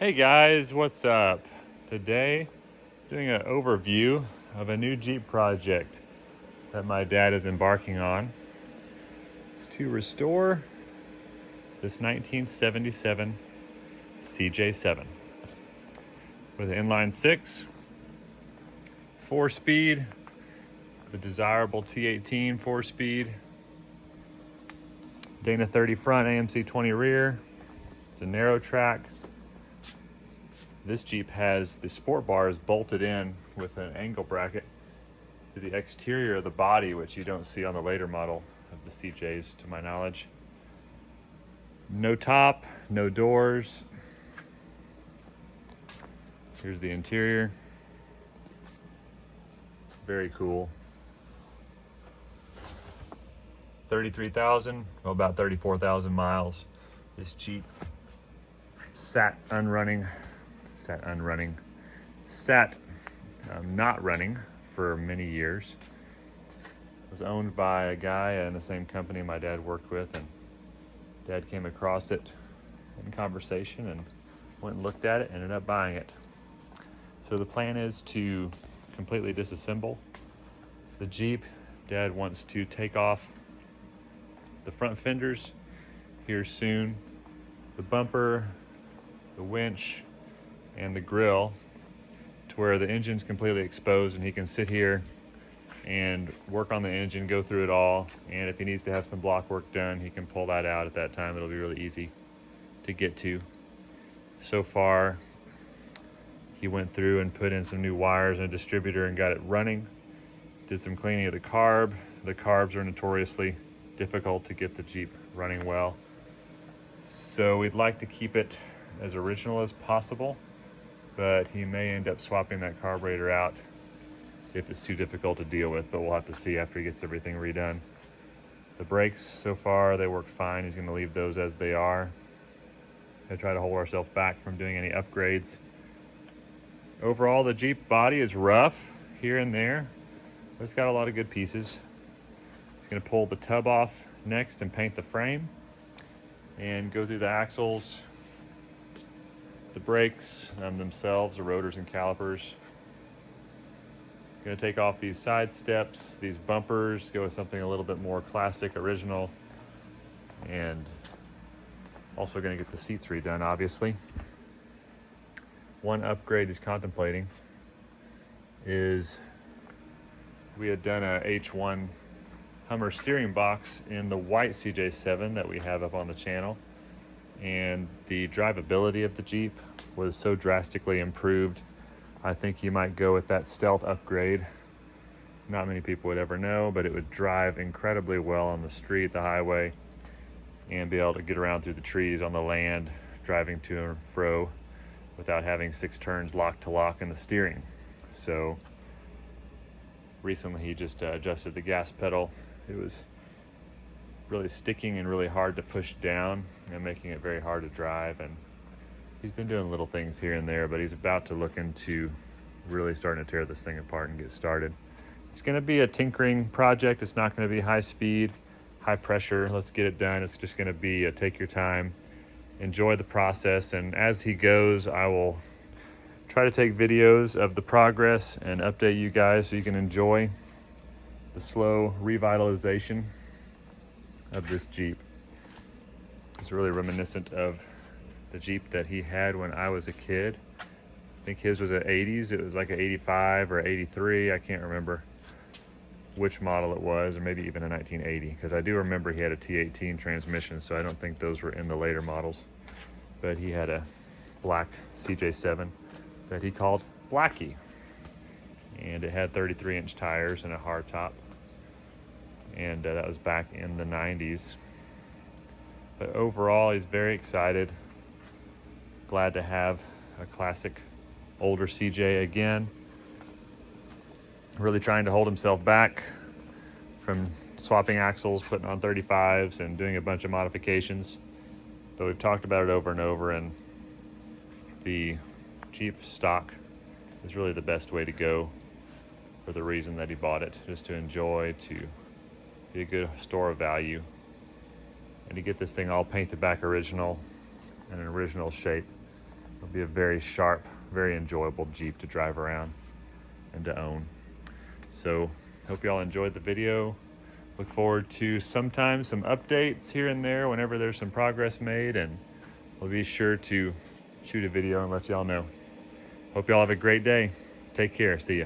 Hey guys, what's up? Today, doing an overview of a new Jeep project that my dad is embarking on. It's to restore this 1977 CJ7 with an inline six, 4-speed, the desirable T18 4-speed, Dana 30 front, AMC 20 rear. It's a narrow track. This Jeep has the sport bars bolted in with an angle bracket to the exterior of the body, which you don't see on the later model of the CJs, to my knowledge. No top, no doors. Here's the interior. Very cool. 33,000, well, about 34,000 miles. This Jeep sat not running for many years. It was owned by a guy in the same company my dad worked with, and Dad came across it in conversation and went and looked at it, ended up buying it. So the plan is to completely disassemble the Jeep. Dad wants to take off the front fenders here soon, the bumper, the winch, and the grill, to where the engine's completely exposed and he can sit here and work on the engine, go through it all, and if he needs to have some block work done, he can pull that out at that time. It'll be really easy to get to. So far, he went through and put in some new wires and a distributor and got it running. Did some cleaning of the carb. The carbs are notoriously difficult to get the Jeep running well. So we'd like to keep it as original as possible, but he may end up swapping that carburetor out if it's too difficult to deal with, but we'll have to see after he gets everything redone. The brakes, so far, they work fine. He's gonna leave those as they are. I try to hold ourselves back from doing any upgrades. Overall, the Jeep body is rough here and there, but it's got a lot of good pieces. He's gonna pull the tub off next and paint the frame and go through the axles, the brakes themselves, the rotors and calipers. Going to take off these side steps, these bumpers, go with something a little bit more classic, original, and also going to get the seats redone, obviously. One upgrade he's contemplating is, we had done a H1 Hummer steering box in the white CJ7 that we have up on the channel, and the drivability of the Jeep was so drastically improved. I think you might go with that stealth upgrade. Not many people would ever know, but it would drive incredibly well on the street, the highway, and be able to get around through the trees on the land, driving to and fro without having 6 turns lock to lock in the steering. So recently he just adjusted the gas pedal. It was really sticking and really hard to push down and making it very hard to drive, and he's been doing little things here and there, but he's about to look into really starting to tear this thing apart and get started. It's going to be a tinkering project. It's not going to be high speed, high pressure, let's get it done. It's just going to be a take your time, enjoy the process, and as he goes, I will try to take videos of the progress and update you guys so you can enjoy the slow revitalization of this Jeep. It's really reminiscent of the Jeep that he had when I was a kid. I think his was an 80s. It was like an 85 or 83. I can't remember which model it was, or maybe even a 1980, because I do remember he had a T18 transmission, so I don't think those were in the later models. But he had a black CJ7 that he called Blackie, and it had 33-inch tires and a hard top, and that was back in the 90s. But overall, he's very excited. Glad to have a classic older CJ again. Really trying to hold himself back from swapping axles, putting on 35s, and doing a bunch of modifications. But we've talked about it over and over, and the Jeep stock is really the best way to go for the reason that he bought it, just to enjoy, to be a good store of value, and to get this thing all painted back original in an original shape It'll be a very sharp, very enjoyable Jeep to drive around and to own. So hope y'all enjoyed the video. Look forward to sometimes some updates here and there whenever there's some progress made, and we'll be sure to shoot a video and let y'all know. Hope y'all have a great day. Take care. See ya.